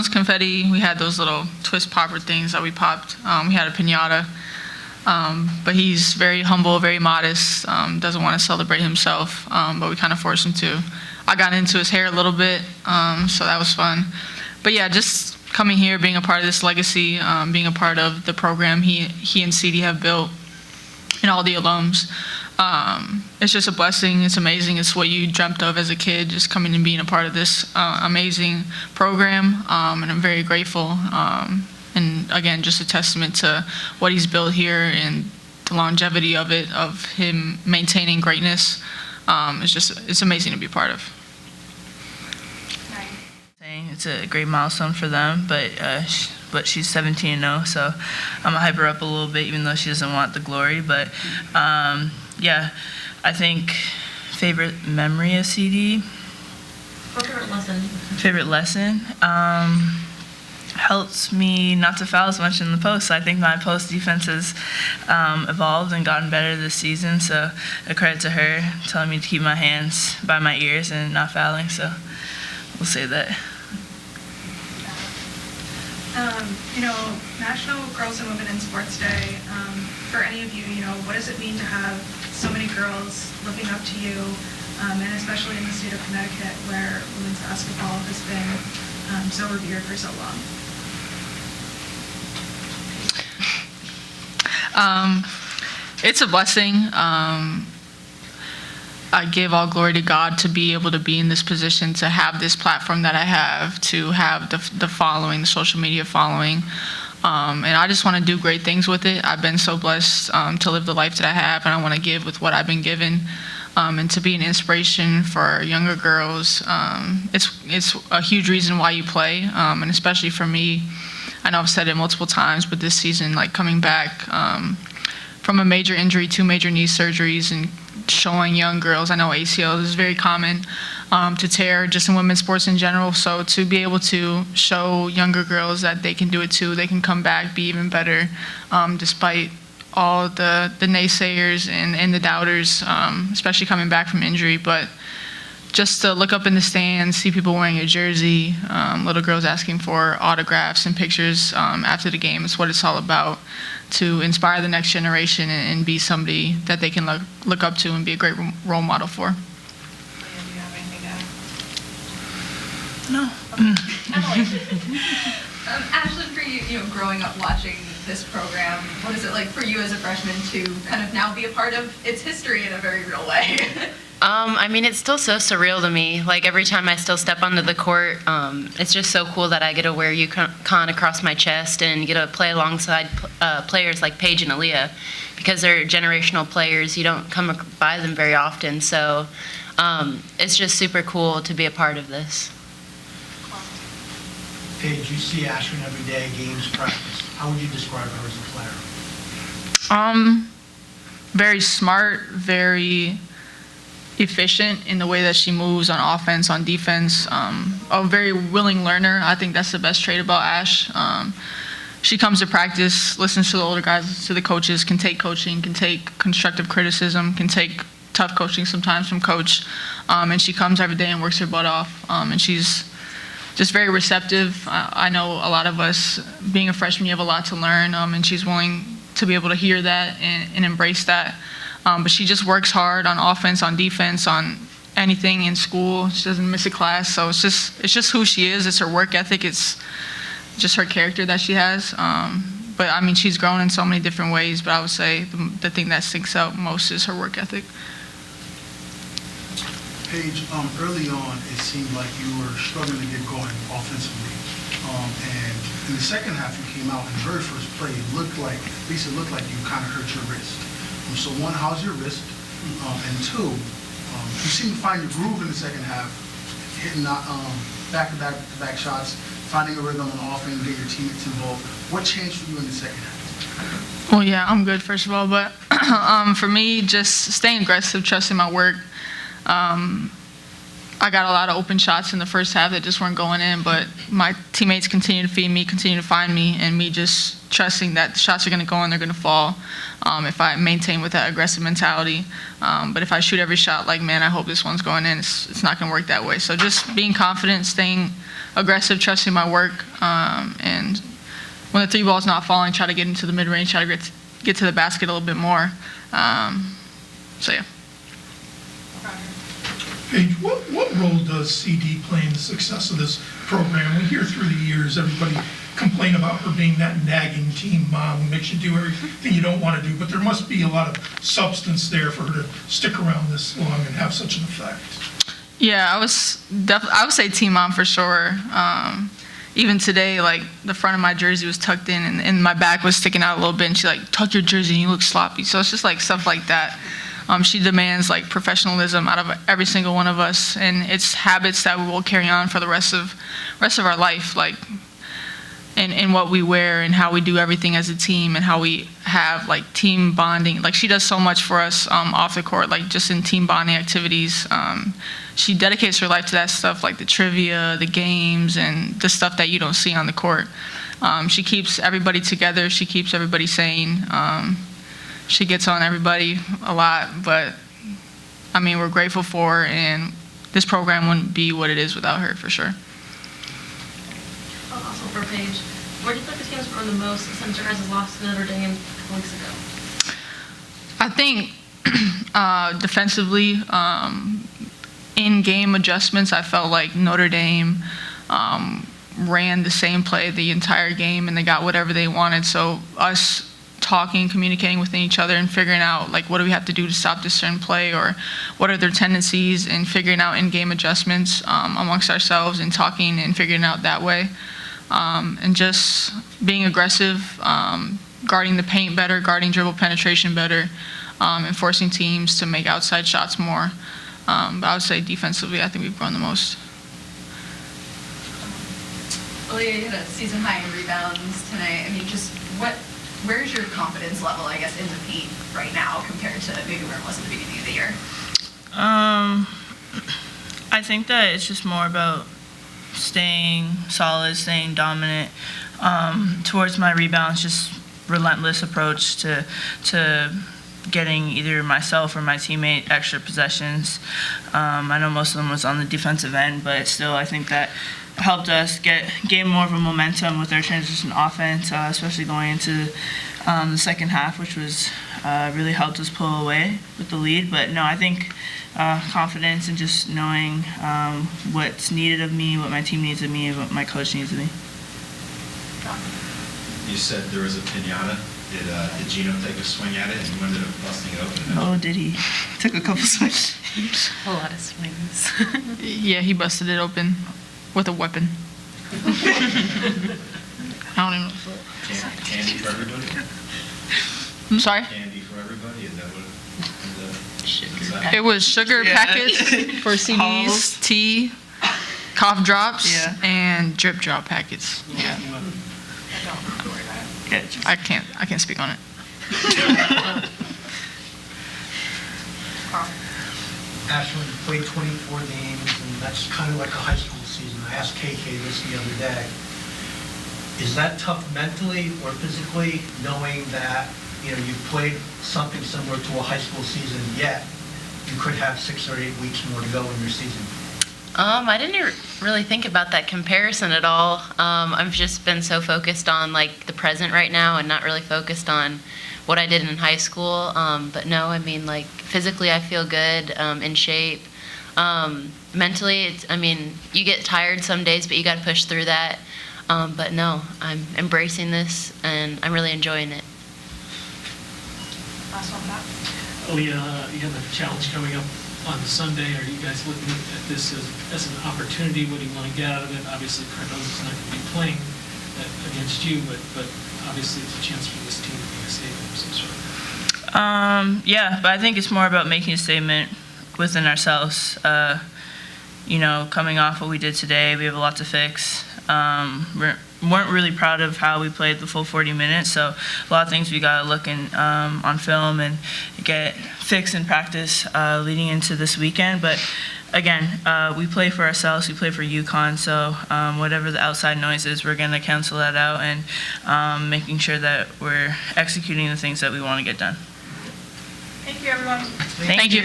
balloons, confetti. We had those little twist popper things that we popped. We had a piñata. But he's very humble, very modest, doesn't want to celebrate himself, but we kind of forced him to. I got into his hair a little bit, so that was fun. But yeah, just coming here, being a part of this legacy, being a part of the program he and CD have built, and all the alums. It's just a blessing. It's amazing. It's what you dreamt of as a kid, just coming and being a part of this amazing program, and I'm very grateful. And again, just a testament to what he's built here and the longevity of it, of him maintaining greatness. It's amazing to be a part of. It's a great milestone for them, but she's 17 now, so I'm gonna hype her up a little bit, even though she doesn't want the glory. But yeah, I think favorite memory of CD. Or favorite lesson. Favorite lesson. Helps me not to foul as much in the post. I think my post defense has evolved and gotten better this season, so a credit to her telling me to keep my hands by my ears and not fouling, so we'll say that. National Girls and Women in Sports Day, for any of you, what does it mean to have so many girls looking up to you, and especially in the state of Connecticut where women's basketball has been so revered for so long? It's a blessing. I give all glory to God to be able to be in this position, to have this platform that I have, to have the following, the social media following. And I just want to do great things with it. I've been so blessed to live the life that I have, and I want to give with what I've been given, and to be an inspiration for younger girls. It's a huge reason why you play, and especially for me. I know I've said it multiple times, but this season, like coming back from a major injury, 2 major knee surgeries, and showing young girls, I know ACL is very common to tear just in women's sports in general, so to be able to show younger girls that they can do it too, they can come back, be even better, despite all the naysayers and the doubters, especially coming back from injury. But just to look up in the stands, see people wearing your jersey, little girls asking for autographs and pictures after the game, is what it's all about, to inspire the next generation and be somebody that they can look up to and be a great role model for. Do you have anything to add? No. Ashlynn, for you, growing up watching this program, what is it like for you as a freshman to kind of now be a part of its history in a very real way? I mean, it's still so surreal to me. Like, every time I still step onto the court, it's just so cool that I get to wear UConn across my chest and get to play alongside players like Paige and Aaliyah, because they're generational players. You don't come by them very often. So it's just super cool to be a part of this. Paige, you see Ashlynn every day, games, practice. How would you describe her as a player? Very smart, very efficient in the way that she moves on offense, on defense. A very willing learner. I think that's the best trait about Ash. She comes to practice, listens to the older guys, to the coaches, can take coaching, can take constructive criticism, can take tough coaching sometimes from coach. And she comes every day and works her butt off. And she's just very receptive. I know a lot of us, being a freshman, you have a lot to learn, and she's willing to be able to hear that and embrace that. But she just works hard on offense, on defense, on anything in school. She doesn't miss a class, so it's just who she is. It's her work ethic. It's just her character that she has. But I mean, she's grown in so many different ways. But I would say the thing that sticks out most is her work ethic. Paige, early on, it seemed like you were struggling to get going offensively. And in the second half, you came out in the very first play. It looked like you kind of hurt your wrist. So one, how's your wrist? And two, you seem to find your groove in the second half, hitting back-to-back shots, finding a rhythm on offense, getting your teammates involved. What changed for you in the second half? Well, yeah, I'm good, first of all. But for me, just staying aggressive, trusting my work. I I got a lot of open shots in the first half that just weren't going in, but my teammates continue to feed me, continue to find me, and me just trusting that the shots are going to go in, they're going to fall if I maintain with that aggressive mentality. But if I shoot every shot like, man, I hope this one's going in, it's not going to work that way. So just being confident, staying aggressive, trusting my work, and when the three ball's not falling, try to get into the mid-range, try to get to the basket a little bit more. So, yeah. Paige, what role does CD play in the success of this program? We hear through the years everybody complain about her being that nagging team mom who makes you do everything you don't want to do, but there must be a lot of substance there for her to stick around this long and have such an effect. Yeah, I would say team mom for sure. Even today, like, the front of my jersey was tucked in and my back was sticking out a little bit, and she's like, tuck your jersey and you look sloppy. So it's just like stuff like that. She demands like professionalism out of every single one of us, and it's habits that we will carry on for the rest of our life, like in what we wear and how we do everything as a team and how we have like team bonding. Like, she does so much for us off the court, like just in team bonding activities. She dedicates her life to that stuff, like the trivia, the games, and the stuff that you don't see on the court. She keeps everybody together. She keeps everybody sane. She gets on everybody a lot, but I mean, we're grateful for her, and this program wouldn't be what it is without her, for sure. Also for Paige, where do you think the team's grown the most since your guys' lost to Notre Dame a couple weeks ago? I think defensively, in-game adjustments, I felt like Notre Dame ran the same play the entire game, and they got whatever they wanted. So us talking, communicating with each other, and figuring out like what do we have to do to stop this certain play, or what are their tendencies, and figuring out in-game adjustments amongst ourselves, and talking and figuring out that way, and just being aggressive, guarding the paint better, guarding dribble penetration better, and forcing teams to make outside shots more. But I would say defensively, I think we've grown the most. Aaliyah, you had a season high in rebounds tonight. I mean, just where's your confidence level, I guess, in the paint right now compared to maybe where it was at the beginning of the year? I think that it's just more about staying solid, staying dominant. Towards my rebounds, just relentless approach to getting either myself or my teammate extra possessions. I know most of them was on the defensive end, but still I think that helped us gain more of a momentum with our transition offense, especially going into the second half, which was really helped us pull away with the lead. But no, I think confidence and just knowing what's needed of me, what my team needs of me, and what my coach needs of me. You said there was a pinata. Did Gino take a swing at it and you ended up busting it open? Oh, did he? Took a couple swings. A lot of swings. Yeah, he busted it open with a weapon. I don't even know. Candy for everybody? I'm sorry? Candy for everybody? Is that what It was sugar packets for CDs, Halls. tea, cough drops, Yeah. and drip drop packets. Yeah. I can't speak on it. Ashlynn, you played 24 games, and that's kind of like a high school season. I asked KK this the other day. Is that tough mentally or physically, knowing that, you've played something similar to a high school season, yet you could have 6 or 8 weeks more to go in your season? I didn't really think about that comparison at all. I've just been so focused on like the present right now and not really focused on what I did in high school. But no, I mean, like physically I feel good, in shape. Mentally, you get tired some days, but you got to push through that. But no, I'm embracing this and I'm really enjoying it. Last one back. Aaliyah, you have a challenge coming up on Sunday. Are you guys looking at this as an opportunity? What do you want to get out of it? Obviously, Cardozo's not going to be playing against you, but obviously it's a chance for this team to make a statement of some sort. Yeah, but I think it's more about making a statement within ourselves. Coming off what we did today, we have a lot to fix. We weren't really proud of how we played the full 40 minutes, so a lot of things we got to look on film and get fixed in practice leading into this weekend. But again, we play for ourselves, we play for UConn, so whatever the outside noise is, we're going to cancel that out and making sure that we're executing the things that we want to get done. Thank you, everyone. Thank you.